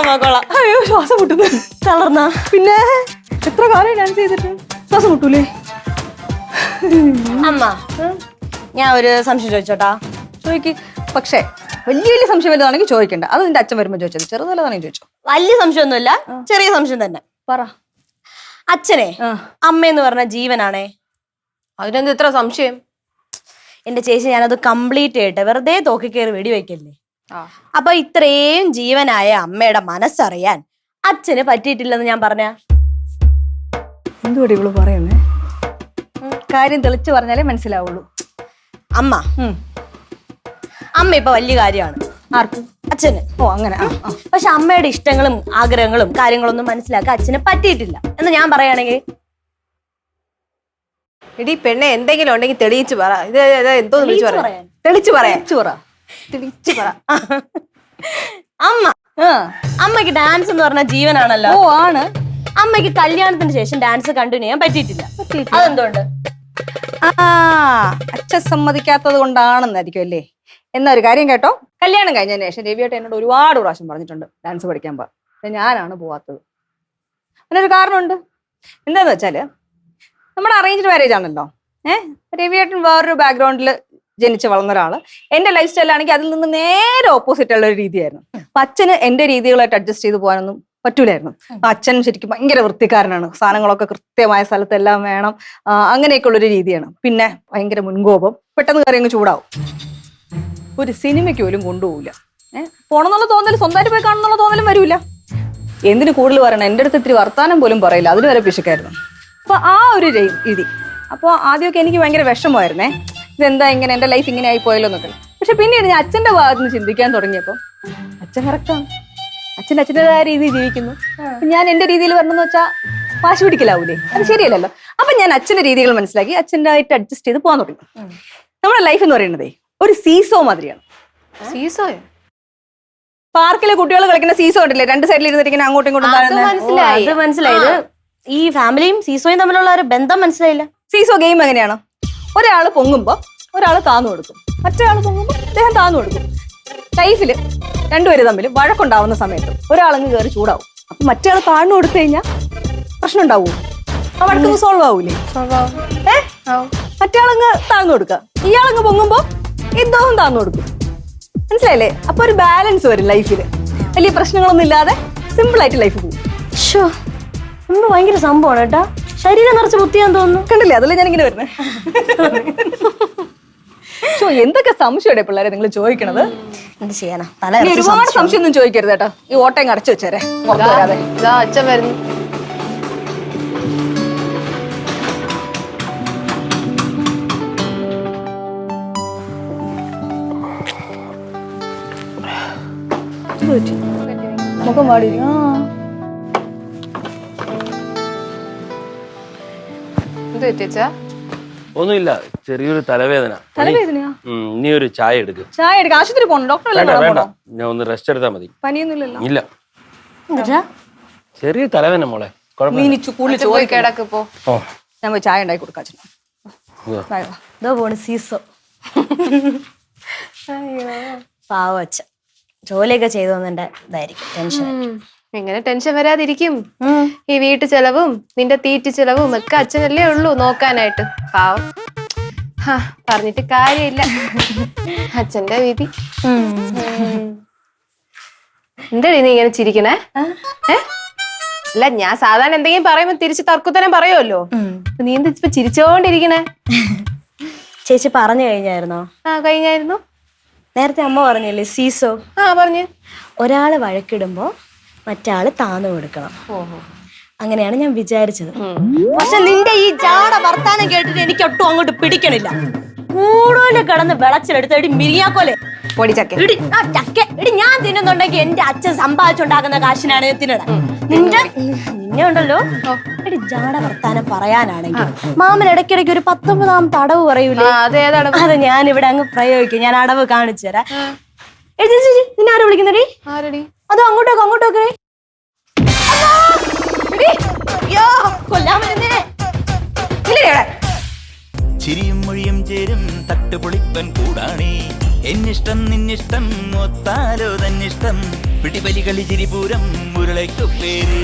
നോക്കോളാം. അയ്യോ ശ്വാസം മുട്ടുന്നു. തളർന്നാ പിന്നെ എത്ര കാലം ഡാൻസ് ചെയ്തിട്ട് ശ്വാസം മുട്ടൂലേ? അമ്മ ഞാൻ ഒരു സംശയം ചോദിച്ചോട്ടാ. ചോദിക്ക്. പക്ഷേ വലിയ വലിയ സംശയം വലുതാണെങ്കിൽ ചോദിക്കണ്ട. അത് നിന്റെ അച്ഛൻ വരുമ്പോ ചോദിച്ചത്. ചെറുതല്ലാതാണെങ്കിൽ ചോദിച്ചോ. വലിയ സംശയമൊന്നുമില്ല, ചെറിയ സംശയം തന്നെ. പറ. അച്ഛനെ അമ്മയെന്ന് പറഞ്ഞ ജീവനാണേ. അതിനെന്ത് ഇത്ര സംശയം? എന്റെ ചേച്ചി ഞാനത് കംപ്ലീറ്റ് ചെയ്യട്ടെ, വെറുതെ തോക്കി കയറി വെടിവെക്കല്ലേ. അപ്പൊ ഇത്രയും ജീവനായ അമ്മയുടെ മനസ്സറിയാൻ അച്ഛന് പറ്റിയിട്ടില്ലെന്ന് ഞാൻ പറഞ്ഞ എന്തുകൂടി ഇവള് പറയുന്നേ? കാര്യം തെളിച്ചു പറഞ്ഞാലേ മനസ്സിലാവുള്ളൂ. അമ്മ അമ്മ ഇപ്പൊ വലിയ കാര്യമാണ്. ആർക്ക്? അച്ഛന്. ഓ അങ്ങനെ. പക്ഷെ അമ്മയുടെ ഇഷ്ടങ്ങളും ആഗ്രഹങ്ങളും കാര്യങ്ങളൊന്നും മനസ്സിലാക്കാൻ അച്ഛന് പറ്റിയിട്ടില്ല എന്ന് ഞാൻ പറയുകയാണെങ്കിൽ. എടി പെണ്ണെ, എന്തെങ്കിലും ഉണ്ടെങ്കിൽ തെളിയിച്ചു പറ. ഇത് എന്തോ തെളിച്ചു പറ. അമ്മക്ക് ഡാൻസ് എന്ന് പറഞ്ഞ ജീവനാണല്ലോ. ഓ ആണ്. അമ്മയ്ക്ക് കല്യാണത്തിന് ശേഷം ഡാൻസ് കണ്ടിന്യൂ ചെയ്യാൻ പറ്റിയിട്ടില്ല. അതെന്തുകൊണ്ട്? അച്ഛൻ സമ്മതിക്കാത്തത് കൊണ്ടാണെന്നായിരിക്കും അല്ലേ? എന്നൊരു കാര്യം കേട്ടോ, കല്യാണം കഴിഞ്ഞതിന് ശേഷം രവിയേട്ടൻ എന്നോട് ഒരുപാട് പ്രാവശ്യം പറഞ്ഞിട്ടുണ്ട് ഡാൻസ് പഠിക്കാൻ പോവാ. ഞാനാണ് പോവാത്തത്. അതിനൊരു കാരണമുണ്ട്. എന്താന്ന് വെച്ചാല് നമ്മുടെ അറേഞ്ച്ഡ് മാരേജ് ആണല്ലോ. രവിയേട്ടൻ വേറൊരു ബാക്ക്ഗ്രൗണ്ടിൽ ജനിച്ച് വളർന്ന ഒരാള്. എന്റെ ലൈഫ് സ്റ്റൈൽ ആണെങ്കിൽ അതിൽ നിന്ന് നേരെ ഓപ്പോസിറ്റ് ഉള്ള ഒരു രീതിയായിരുന്നു. അപ്പൊ അച്ഛന് എന്റെ രീതികളായിട്ട് അഡ്ജസ്റ്റ് ചെയ്ത് പോകാനൊന്നും പറ്റൂലായിരുന്നു. അച്ഛൻ ശരിക്കും ഭയങ്കര വൃത്തിക്കാരനാണ്. സാധനങ്ങളൊക്കെ കൃത്യമായ സ്ഥലത്തെല്ലാം വേണം. അങ്ങനെയൊക്കെ ഉള്ളൊരു രീതിയാണ്. പിന്നെ ഭയങ്കര മുൻകോപം. പെട്ടെന്ന് കയറി അങ്ങ് ചൂടാവും. ഒരു സിനിമയ്ക്ക് പോലും കൊണ്ടുപോകില്ല. പോണെന്നുള്ള തോന്നല്, സ്വന്തമായിട്ട് പോയി കാണുന്നുള്ള തോന്നലും വരൂല. എന്തിനു കൂടുതൽ പറയണം, എൻ്റെ അടുത്ത് ഇത്തിരി വർത്താനം പോലും പറയില്ല. അതിന് വരെ പിശുക്കായിരുന്നു. അപ്പൊ ആ ഒരു രീതി. അപ്പോൾ ആദ്യമൊക്കെ എനിക്ക് ഭയങ്കര വിഷമമായിരുന്നേ. ഇതെന്താ ഇങ്ങനെ, എൻ്റെ ലൈഫ് ഇങ്ങനെ ആയി പോയല്ലോ എന്നൊക്കെ. പക്ഷെ പിന്നീട് ഞാൻ അച്ഛൻ്റെ ഭാഗത്ത് നിന്ന് ചിന്തിക്കാൻ തുടങ്ങിയപ്പോൾ അച്ഛൻ കറക്റ്റാണ്. അച്ഛൻ അച്ഛൻ്റെതായ രീതിയിൽ ജീവിക്കുന്നു. ഞാൻ എൻ്റെ രീതിയിൽ വരണമെന്ന് വെച്ചാൽ വാശി പിടിക്കലാവൂലേ? അത് ശരിയല്ലല്ലോ. അപ്പൊ ഞാൻ അച്ഛൻ്റെ രീതികൾ മനസ്സിലാക്കി അച്ഛൻ്റെ ആയിട്ട് അഡ്ജസ്റ്റ് ചെയ്ത് പോകാൻ തുടങ്ങി. നമ്മുടെ ലൈഫ് എന്ന് പറയുന്നതേ ഒരു സീസോ മാതിരിയാണ്. സീസോയോ? പാർക്കിലെ കുട്ടികൾ കളിക്കുന്ന സീസോ ഉണ്ടല്ലേ, രണ്ട് സൈഡിൽ ഇരുന്നിരിക്കുന്ന അങ്ങോട്ടും ഇങ്ങോട്ടും. മനസ്സിലായത് ഈ ഫാമിലിയും സീസോയും തമ്മിലുള്ള ഒരു ബന്ധം മനസ്സിലായില്ല. സീസോ ഗെയിം എങ്ങനെയാണ്? ഒരാള് പൊങ്ങുമ്പോ ഒരാള് താന്നു കൊടുക്കും, മറ്റൊരാൾ പൊങ്ങുമ്പോ അദ്ദേഹം താന്നു കൊടുക്കും. ലൈഫില് രണ്ടുപേര് തമ്മിൽ വഴക്കുണ്ടാവുന്ന സമയത്ത് ഒരാളങ്ങ് കയറി ചൂടാവും. അപ്പൊ മറ്റേ ആൾ താഴ്ന്നു കൊടുത്തു കഴിഞ്ഞാൽ പ്രശ്നം ഉണ്ടാവുമോ? ആ വഴക്ക് സോൾവ് ആവൂലേ? മറ്റേ ആളങ്ങ് താഴ്ന്നു കൊടുക്കുക, ഇയാളങ്ങ് പൊങ്ങുമ്പോ ഇദ്ദേഹം താഴ്ന്നു കൊടുക്കും. മനസ്സിലായില്ലേ? അപ്പൊ ഒരു ബാലൻസ് വരും ലൈഫില്. വലിയ പ്രശ്നങ്ങളൊന്നും ഇല്ലാതെ സിമ്പിൾ ആയിട്ട് ലൈഫ് പോകും. ഭയങ്കര സംഭവമാണ് കേട്ടാ. ശരീരം നിറച്ച് ബുദ്ധിയാന്ന് തോന്നുന്നു. കണ്ടില്ലേ? അതല്ലേ ഞാനിങ്ങനെ വരുന്നത്. എന്തൊക്കെ സംശയം പിള്ളേരെ നിങ്ങൾ ചോദിക്കണത്? എന്ത് ചെയ്യാനാ? ഒരുപാട് സംശയം ഒന്നും ചോദിക്കരുത് കേട്ടോ. ഈ ഓട്ടയും അടച്ചു വെച്ചേരെ. അച്ഛൻ വരുന്നു. മുഖം പാടി. ഒന്നുമില്ല, ചെറിയൊരു തലവേദന. തലവേദനയാ? ഇനി ഒരു ചായ എടുക്ക്. ചായ എടുക്കാം. ആശുപത്രി പോകണം? ഡോക്ടർ വേണ്ട, ഞാൻ ഒന്ന് റെസ്റ്റ് എടുത്താൽ മതി. പനിയൊന്നുമില്ലല്ലോ? ഇല്ല, ചെറിയ തലവേദന മോളെ. ഞാൻ പോയി ചായ ഉണ്ടാക്കി കൊടുക്കാം. സീസോ പാവ അച്ഛൻ ജോലിയൊക്കെ ചെയ്തു വന്നെ ഇതായിരിക്കും ടെൻഷൻ. എങ്ങനെ ടെൻഷൻ വരാതിരിക്കും? ഈ വീട്ടു ചെലവും നിന്റെ തീറ്റ ചെലവും ഒക്കെ അച്ഛനല്ലേ ഉള്ളൂ നോക്കാനായിട്ട്. പാവം. പറഞ്ഞിട്ട് കാര്യമില്ല, അച്ഛന്റെ വിധി. എന്താടി നീ ഇങ്ങനെ ചിരിക്കണേ? അല്ല, ഞാൻ സാധാരണ എന്തെങ്കിലും പറയുമ്പോ തിരിച്ച് തർക്കുത്തരം പറയുമല്ലോ. നീ എന്താ ഇപ്പൊ ചിരിച്ചോണ്ടിരിക്കണേ? ചേച്ചി പറഞ്ഞു കഴിഞ്ഞായിരുന്നോ? കഴിഞ്ഞായിരുന്നു. നേരത്തെ അമ്മ പറഞ്ഞല്ലേ സീസോ? പറഞ്ഞു. ഒരാള് വഴക്കിടുമ്പോ മറ്റാള് താന്നു കൊടുക്കണം. അങ്ങനെയാണ് ഞാൻ വിചാരിച്ചത്. പക്ഷെ നിന്റെ ഈ ജാട വർത്താനം കേട്ടിട്ട് എനിക്ക് ഒട്ടും അങ്ങോട്ട് പിടിക്കണില്ല. കൂടുതൽ കിടന്ന് വിളച്ചിലെടുത്ത് എടി മിരിയാക്കോലെ ഞാൻ തിന്നുന്നുണ്ടെങ്കിൽ എന്റെ അച്ഛൻ സമ്പാദിച്ചുണ്ടാക്കുന്ന കാശിനാണ് തിന്നണം. നിന്നെ ഉണ്ടല്ലോ എടി ജാട വർത്താനം പറയാനാണെങ്കിൽ മാമൻ ഇടയ്ക്കിടയ്ക്ക് ഒരു 19ാമത്തെ അടവ് പറയൂലേ, അത് ഞാൻ ഇവിടെ അങ്ങ് പ്രയോഗിക്കും. ഞാൻ അടവ് കാണിച്ചു തരാം. നിന്നെ ആരും വിളിക്കുന്നടി? അത് അങ്ങോട്ടൊക്കെ ചിരിയും മൊഴിയും ചേരും തട്ടുപൊളിപ്പൻ കൂടാണേ എന്നിഷ്ടം നിന്നിഷ്ടം ഒത്താലോ തന്നിഷ്ടം പിടിപലി കളി ചിരിപൂരം മുരളയ്ക്കു പേര്